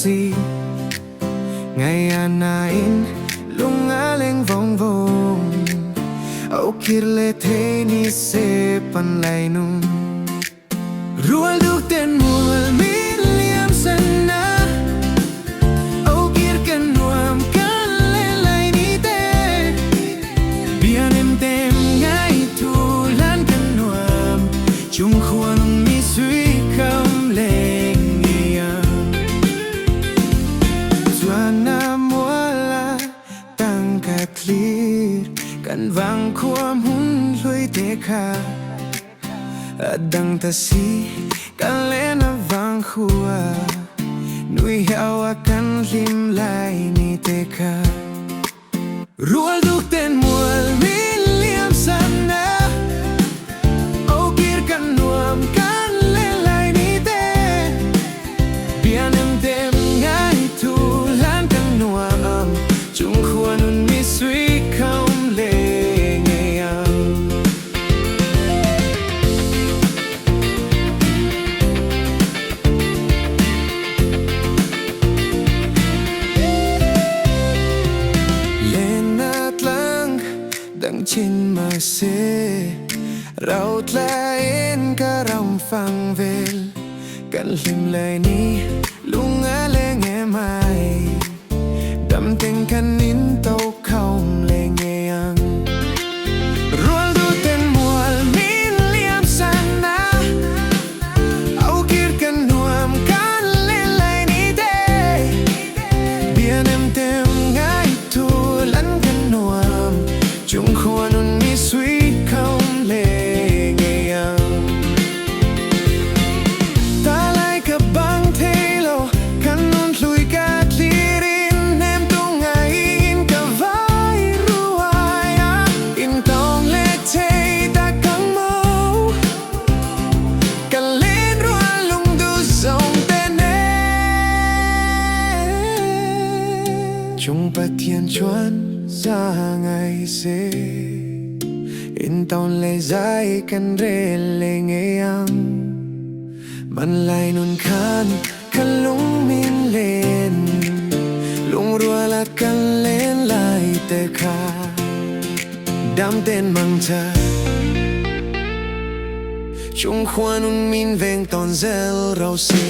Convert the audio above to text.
si ngày anain lung aleng vong vong au kirle the ni se pan lai nung rual duk ten mual min liam sana au kir kan nuam kan le lai ni te bian em tem ngai tu lan kan nuam chung khuan mi suy kham leng nia tuana muala tang ka clear kan vang khuam hun lui te kha adang ta si kan lena vang khua nui hawa kan lim lai ni te kha rual duk ten mual min liam sana au kir kan nuam kan le lai ni te bian em tem ngai tu lan kan nuam chung khua nun mi sui không le ngayam đặng trên mà xe rau tlaen ka ram phang vel kan lim lai ni lung a le nghe mai đam tên kan in tàu không le nghe ang rual du ten mual min liam sana au kir kan nuam kan le lai ni te bian em tem ngai tu lan kan nuam chung khuan nun mi suy không le ngayam ta lai ka bang thelo kan nun lui ka tlirin em tung ngai in ka vai ruaya in tong le thei ta kang mo ka len ruan lung du song ten chung pa thiên chuan ra ngày se in taon le zai kan re le ngeyang man lai nun khan kan lung min len lung ruala kan len lai te kha dam ten mang cha chung khoan nun min veng ton zel rau se